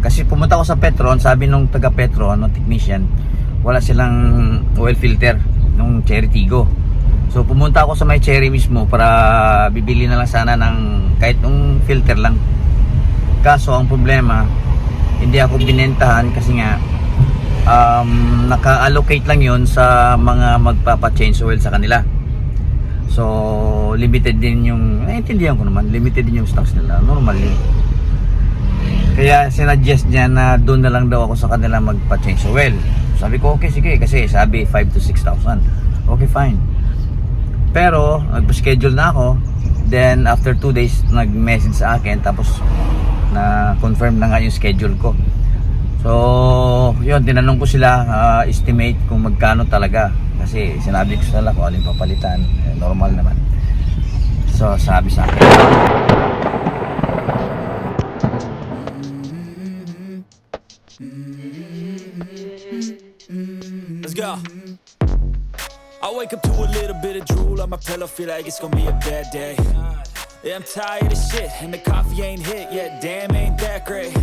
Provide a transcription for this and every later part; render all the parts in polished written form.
Kasi pumunta ako sa Petron, sabi nung taga Petron, nung technician, wala silang oil filter nung Cherry Tiggo. So pumunta ako sa may Cherry mismo para bibili na lang sana ng kahit nung filter lang. Kaso ang problema, hindi ako binentahan kasi nga naka-allocate lang yon sa mga magpapa-change oil sa kanila. So limited din yung, naiintindihan ko naman, limited din yung stocks nila, normal yun. Kaya sinuggest niya na doon na lang daw ako sa kanila magpa-change oil. Sabi ko okay, sige, kasi sabi 5 to 6,000. Okay, fine. Pero nag-schedule na ako. Then after 2 days nag-message sa akin, tapos na confirm na nga yung schedule ko. So yun, tinanong ko sila estimate kung magkano talaga, kasi sinabi ko sila kung alin papalitan. Normal naman. So sabi sa akin, let's go. I wake up to a little bit of drool on my pillow, feel like it's gonna be a bad day. Yeah, I'm tired of shit, and the coffee ain't hit yet, damn, ain't that great.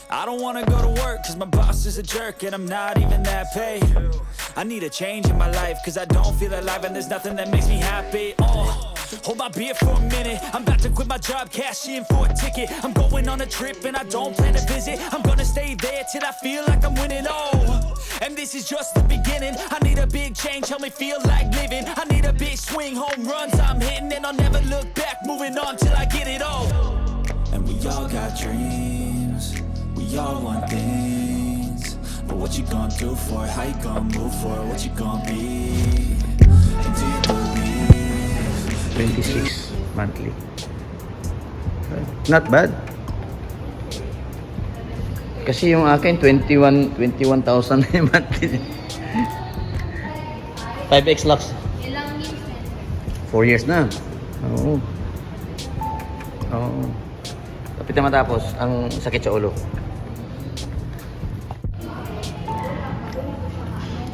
I don't wanna go to work, cause my boss is a jerk, and I'm not even that paid. I need a change in my life, cause I don't feel alive, and there's nothing that makes me happy. Hold my beer for a minute, I'm about to quit my job, cash in for a ticket. I'm going on a trip, and I don't plan to visit. I'm gonna stay there till I feel like I'm winning, and this is just the beginning. I need a big change, help me feel like living. I need a big swing, home runs I'm hitting, and I'll never look back, moving on till I get it all. And we all got dreams, we all want things, but what you gonna do for it? How you gonna move for it? What you gonna be? And do you believe 26 monthly. Not bad. Kasi yung akin 21,000 na yung monthly. 5x lux. Ilang years na? 4 years na. Oo. Oo. Kapit na matapos ang sakit sa ulo.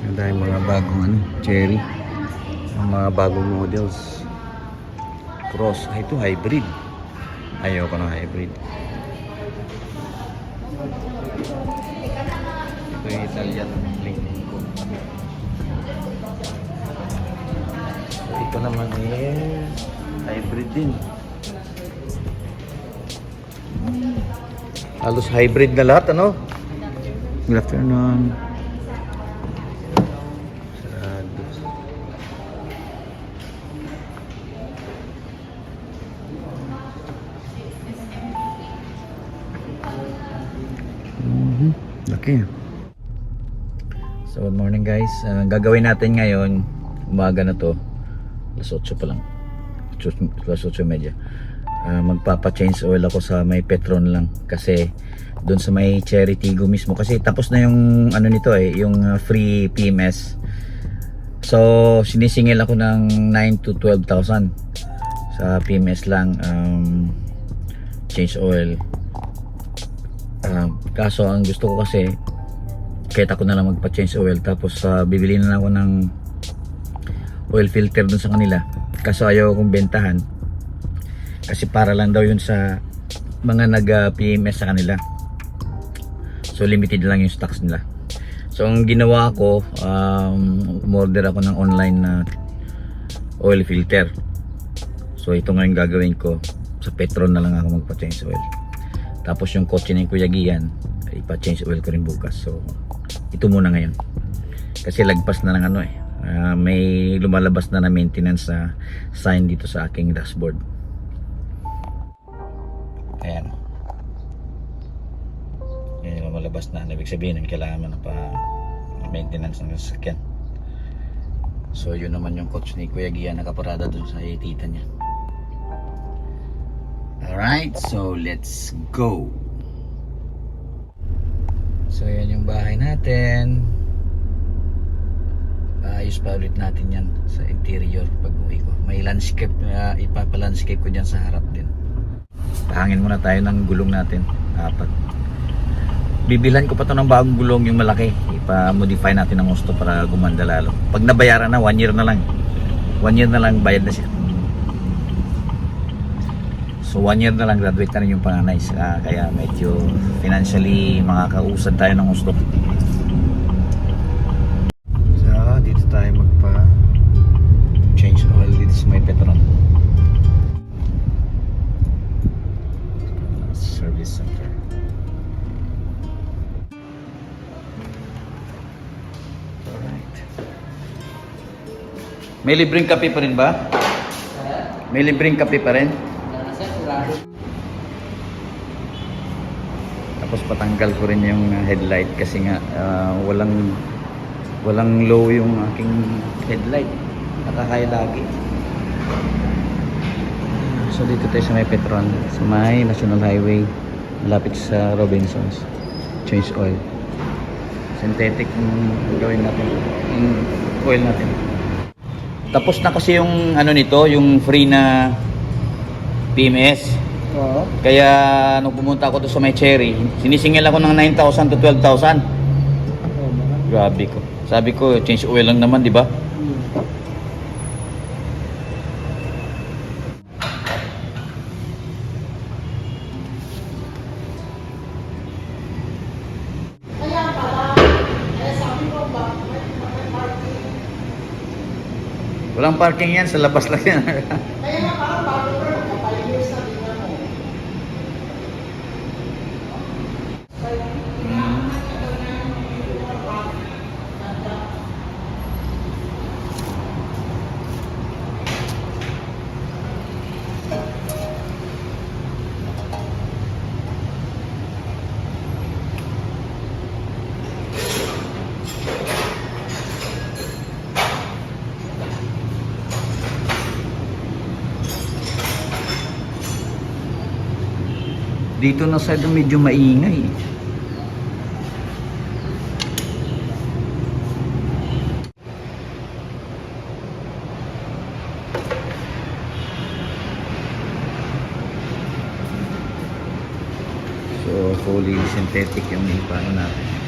Ang dahil mga bagong cherry. Ang mga bagong models. Cross. Ito hybrid. Ayoko ng hybrid. Ito yung Italian link. So, ito naman hybrid din. Halos hybrid na lahat, ano? Good afternoon. Sarado. Laki. So good morning guys. Gagawin natin ngayon, umaga na to, alas 8 pa lang, alas 8:30. Magpapa-change oil ako sa may Petron lang, kasi doon sa may Cherry Tiggo mismo, kasi tapos na yung ano nito yung free PMS. So sinisingil ako ng 9 to 12,000 sa PMS lang, change oil. Kaso ang gusto ko kasi, kahit ako na lang magpa-change oil, tapos bibili na lang ako ng oil filter dun sa kanila. Kaso ayaw kong bentahan, kasi para lang daw yun sa mga nag-PMS sa kanila. So limited lang yung stocks nila. So ang ginawa ko, umorder ako ng online na oil filter. So ito nga yung gagawin ko, sa Petron na lang ako magpa-change oil. Tapos yung kotse ng Kuya Gian, ipa-change oil ko rin bukas. So ito muna ngayon, kasi lagpas na ng may lumalabas na maintenance sign dito sa aking dashboard. Ayan. Ayan, lumalabas na. Ibig sabihin, kailangan mo na pa maintenance ng sasakyan. So yun naman yung coach ni Kuya Gia, nakaparada dun sa tita niya. Alright, so let's go. So yan yung bahay natin. Ayos pa ulit natin yan sa interior pag uwi ko. May landscape, ipapalandscape ko dyan sa harap din. Hangin muna tayo ng gulong natin, 4. Bibilhan ko pa to ng bagong gulong, yung malaki. Ipa-modify natin ng gusto para gumanda lalo. Pag nabayaran na, 1 year na lang. 1 year na lang bayad na siya. So 1 year na lang graduate na rin yung panganay. Kaya medyo financially makakausad tayo ng gusto. So dito tayo magpa change oil dito sa may Petron service center. Alright. May libreng kape pa rin ba? May libreng kape pa rin? Tapos patanggal ko rin yung headlight kasi nga walang low yung aking headlight. Nakakaya lagi. So dito tayo sa may Petron, sa may National Highway, malapit sa Robinsons. Change oil. Synthetic yung gawin natin, yung oil natin. Tapos na kasi yung ano nito, yung free na PMS. Oo. Kaya nung pumunta ako doon sa may Cherry, sinisingil ako ng 9,000 to 12,000. Grabe ko. Sabi ko, change oil lang naman, di ba? Walang parking yan, sa labas lang yan. Dito na side medyo maingay. So fully synthetic yung ipano natin.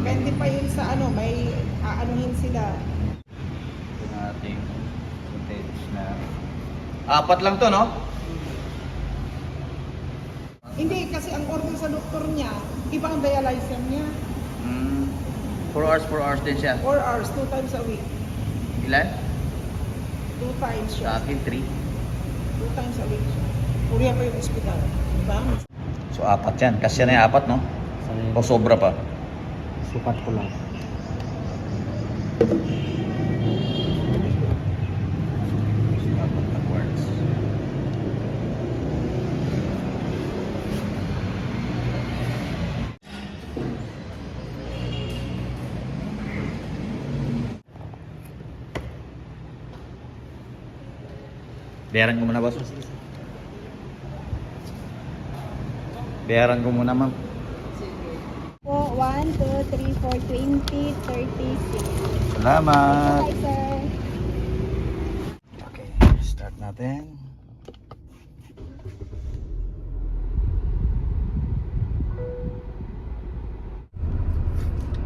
Depende pa yun sa ano, may aanuhin sila. Yung ating synthetic na 4 lang to, no? Hindi, kasi ang order sa doktor niya, iba ang dialyzer niya. 4 hours din siya. 4 hours, 2 times a week. Ilan? 2 times Sa siya. akin 3. 2 times a week. Uriya pa yung ospital. Diba? So 4 yan. Kasi yan ay 4, no? O sobra pa? Sukat ko lang. Apat na quarts. Bayaran ko muna, boss. Bayaran ko muna, ma'am. Po, 1, 2, 3, 4, 20, 36. Salamat. Hi, sir. Okay, start natin.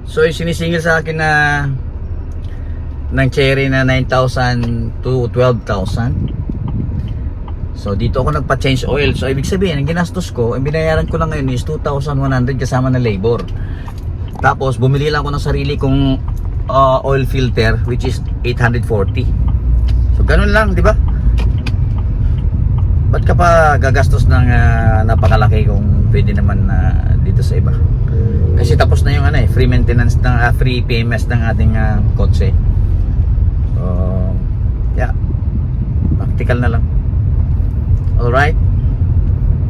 So, yung sinisingil sa akin na ng Cherry na 9,000 to 12,000. So dito ako nagpa-change oil. So ibig sabihin, ang ginastos ko, ang binayaran ko lang ngayon is 2,100 kasama na labor. Tapos bumili lang ako ng sarili kong oil filter which is 840. So ganun lang, di ba? Ba't ka pa gagastos ng napakalaki kung pwede naman dito sa iba? Kasi tapos na yung free maintenance ng free PMS ng ating kotse. So yeah, practical na lang. Alright,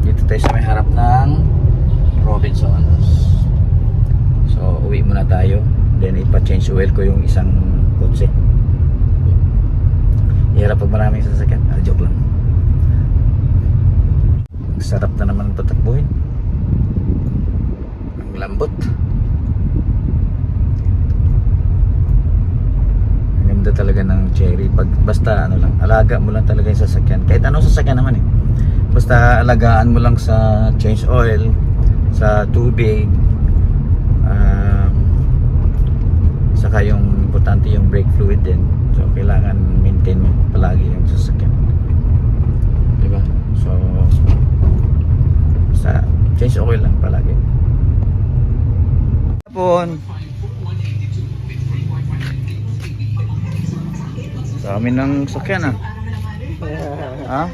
dito tayo sa may harap ng Robinsons. So uwi muna tayo, then ipa-change oil ko yung isang kotse. Hirap pag maraming sasakyan. Joke lang. Sarap na naman patakbuhin. Ang lambot. ganda talaga ng Cherry. Basta ano lang, alaga mo lang talaga yung sasakyan. Kahit anong sasakyan naman eh. Basta alagaan mo lang sa change oil, sa tubig, saka yung importante yung brake fluid din. So kailangan maintain mo palagi yung sasakyan. Diba? So basta change oil lang palagi. Tapon. Dami ng sakyan ah. Ha?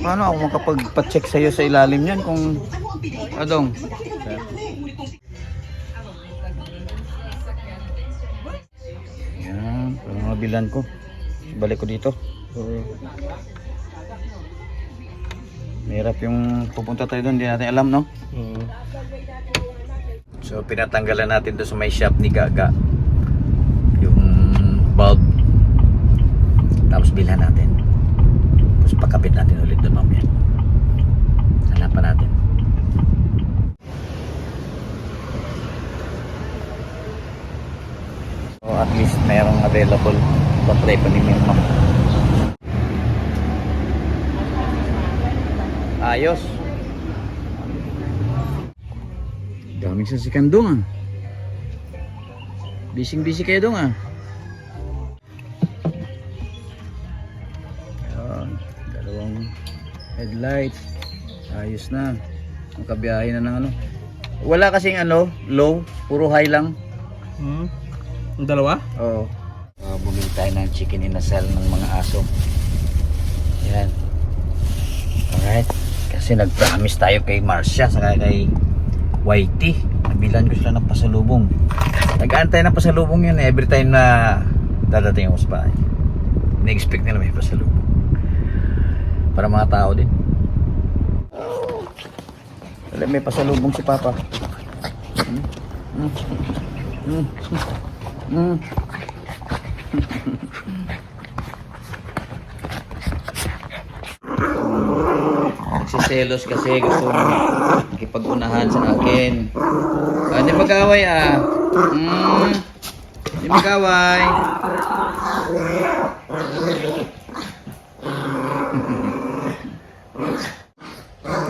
Paano ako makapagpa-check sa'yo sa ilalim yan kung adong? Yan, parang mga bilan ko. Balik ko dito. Mahirap yung pupunta tayo doon, hindi natin alam, no? So pinatanggalan natin doon sa may shop ni Gaga yung bulb. Tapos bilhan natin. Tapos pakapit natin ulit doon mamaya. Hanapan natin. So at least mayroong available. Patry pa ni Mima. Ayos. Daming sasikan doon ah. Busy kayo doon ah. Dalawang headlights. Ayos na. Ang kabiyahe na ng ano. Wala kasing ano, low. Puro high lang. Ang dalawa? Oo. Bumili tayo ng chicken inasal ng mga aso. Yan. Alright. Kasi nag-promise tayo kay Marcia saka kay Whitey. Nabilan ko sila ng pasalubong. Nag-aantay ng pasalubong yun every time na dadating ako sa bahay. Ina-expect nila may pasalubong. Para mga tao din. May pasalubong si Papa. Selos kasi gusto makipag-unahan sa akin. Hindi mag-away ah. Hindi mag-away.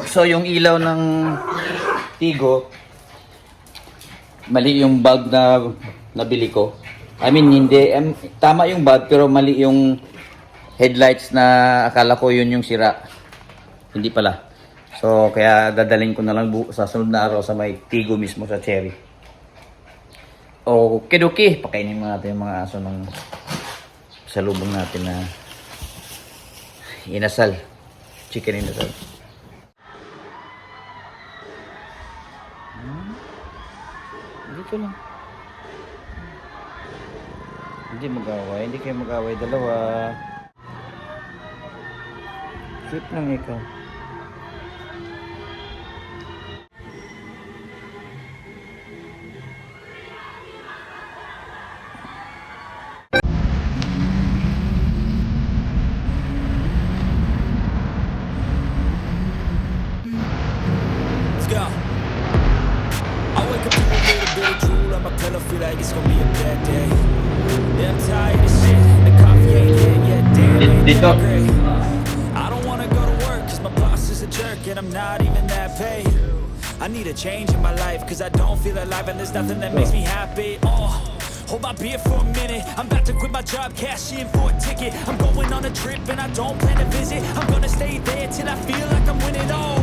So yung ilaw ng Tigo, mali yung bulb na nabili ko. I mean hindi, tama yung bulb pero mali yung headlights na akala ko yun yung sira. Hindi pala. So kaya dadalhin ko na lang sa sunod na araw sa may Tigo mismo sa Cherry. Okay, pakainin mo natin yung mga aso ng salubong natin na inasal. Chicken inasal. Dito lang. Hindi mag-away. Hindi kayo mag-away dalawa. Cute lang ikaw. Let's go. I wake up to a little bit of drool on my pillow, feel like it's gonna be a bad day. Yeah, I'm tired of shit, the coffee ain't hit yet, damn, ain't that great. I don't wanna go to work, cause my boss is a jerk, and I'm not even that paid. I need a change in my life, cause I don't feel alive, and there's nothing that makes me happy. Hold my beer for a minute. I'm about to quit my job, cash in for a ticket. I'm going on a trip and I don't plan to visit. I'm gonna stay there till I feel like I'm winning. Oh,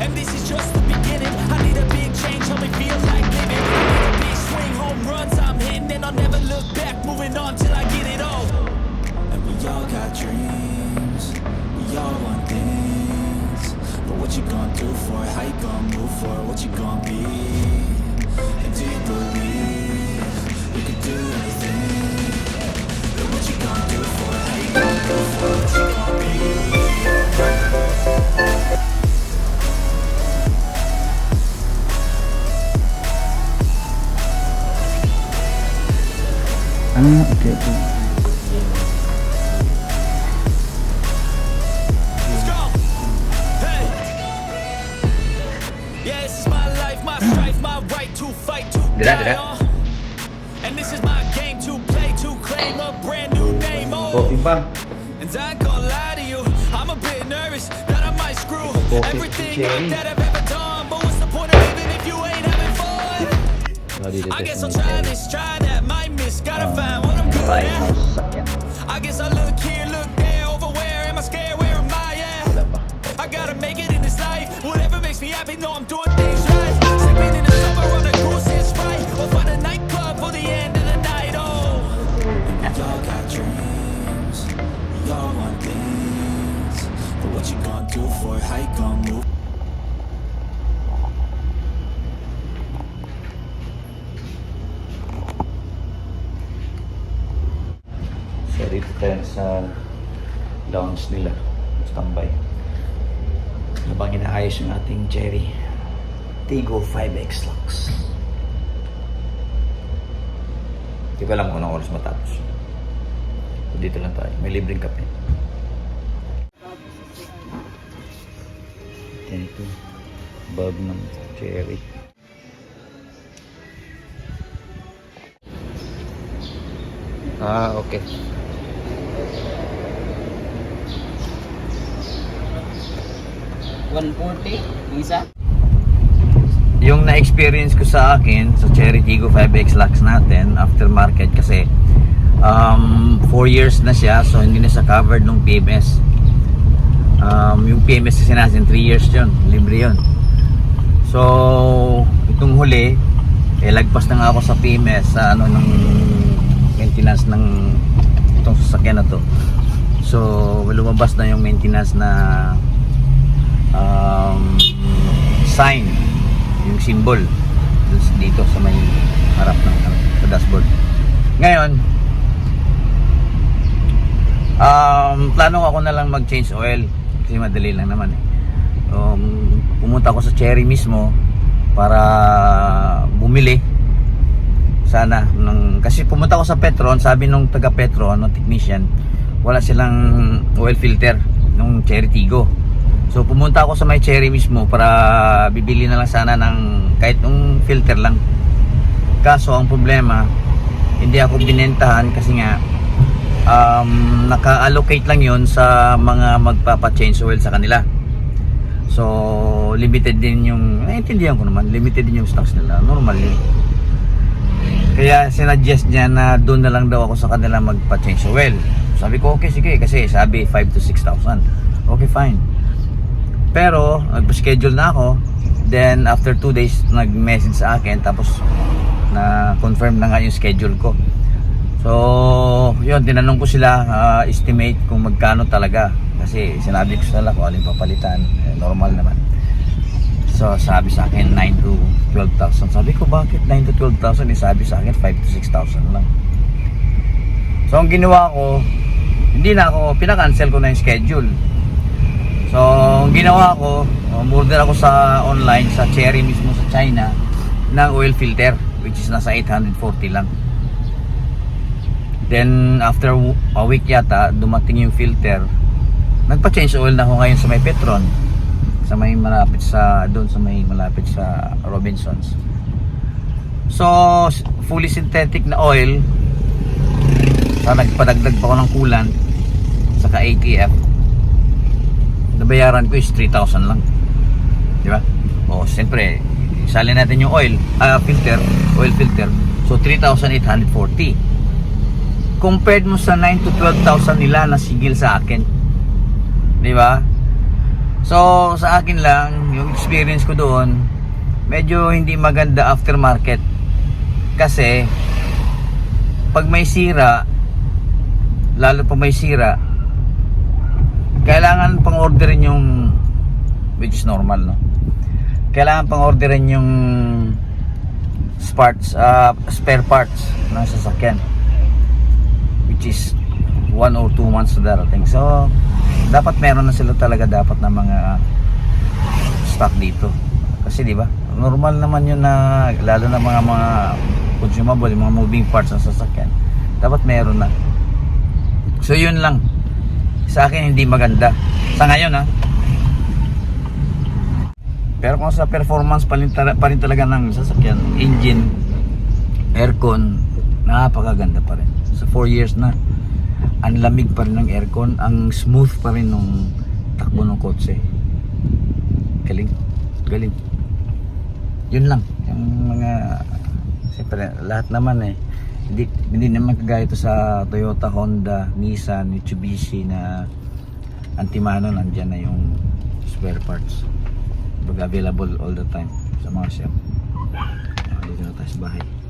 and this is just the beginning. I need a big change, help me feel like living. I need a big swing, home runs I'm hitting, and I'll never look back. Moving on till I get it all. And we all got dreams, we all want things. But what you gonna do for it? How you gonna move for it? What you gonna be? And do you believe you can do anything? But what you gonna do for it? How you gonna move for it? What you gonna be? Okay. Let's go. Hey. Yeah, this is my life, my strife, my right to fight, to Did that? die on. And this is my game to play, to claim a brand ba? And I ain't gonna lie to you, I'm a bit nervous that I might screw everything up that I've ever done. But what's the point of living if you ain't having fun? I guess I'll try this, try that, might miss, gotta find what I'm good Right, at. house sasakyan. I guess I look here, look there, over where am I scared, where am I at? Wala pa. I gotta make it in this life, whatever makes me happy, know I'm doing things right. Sleeping in the summer on a cruise is right, or find a nightclub for the end of the night, oh. And we all got dreams, we all want things, but what you gonna do for it, how you gonna move? So dito tayo sa lounge nila, standby habang inaayos yung ating Cherry Tiggo 5X Lux. Hindi ko alam kung anong oras matapos. So dito lang tayo, may libreng kape. Yan ito, bulb ng Cherry. Okay. isa? Yung na-experience ko sa akin sa Cherry Tiggo 5X Lux natin aftermarket kasi 4 years na siya, so hindi na siya covered nung PMS. Yung PMS kasi natin 3 years yun, libre yun. So itong huli lagpas na nga ako sa PMS sa ano ng maintenance ng itong sasakyan na to. So lumabas na yung maintenance na sign, yung symbol dito sa may harap ng sa dashboard. Ngayon plano ako na lang mag change oil kasi madali lang naman eh. Pumunta ako sa Cherry mismo para bumili sana kasi pumunta ako sa Petron, sabi nung taga Petron, no technician, wala silang oil filter nung Cherry Tiggo. So pumunta ako sa may Cherry mismo para bibili na lang sana ng kahit yung filter lang. Kaso ang problema, hindi ako binentahan kasi nga naka-allocate lang yon sa mga magpapa-change oil sa kanila. So limited din yung, naiintindihan ko naman, limited din yung stocks nila, normal yun. Kaya sinuggest niya na doon na lang daw ako sa kanila magpa-change oil. Sabi ko okay, sige, kasi sabi 5 to 6,000. Okay, fine. Pero nagpa-schedule na ako. Then after 2 days nag-message sa akin, tapos na confirm na nga yung schedule ko. So yun, tinanong ko sila estimate kung magkano talaga, kasi sinabi ko sa nila kung alin papalitan, normal naman. So sabi sa akin 9 to 12,000. Sabi ko bakit 9 to 12,000? Sabi sa akin 5 to 6,000 lang. So ang ginawa ko, hindi na ako, pinakancel ko na yung schedule. So ang ginawa ko, umorder ako sa online, sa Cherry mismo sa China, ng oil filter, which is nasa 840 lang. Then after a week yata, dumating yung filter. Nagpa-change oil na ako ngayon sa may Petron, sa may malapit sa doon sa may malapit sa Robinsons. So fully synthetic na oil, sa nagpadagdag pa ako ng coolant saka ATF, nabayaran ko is 3,000 lang, di ba? O siyempre isali natin yung oil filter, so 3,840 compared mo sa 9 to 12,000 nila na sigil sa akin, di ba? So sa akin lang, yung experience ko doon, medyo hindi maganda aftermarket. Kasi pag may sira, lalo pa may sira, kailangan pang orderin yung, which is normal, no? Kailangan pang orderin yung spare parts ng sasakyan, which is 1 or 2 months na darating. So dapat meron na sila talaga dapat na mga stock dito. Kasi di ba, normal naman yun na lalo na mga consumable, yung mga moving parts ng sasakyan, dapat meron na. So yun lang, sa akin hindi maganda sa ngayon, ha. Pero kung sa performance pa rin talaga ng sasakyan, engine, aircon, napakaganda pa rin. Sa 4 years na, ang lamig pa rin ng aircon, ang smooth pa rin nung takbo ng kotse. Galing, galing. Yun lang, yung mga, siyempre, lahat naman hindi naman kagaya ito sa Toyota, Honda, Nissan, Mitsubishi na Antimano, nandyan na yung spare parts. Available all the time sa mga shop. Dito na tayo sa bahay.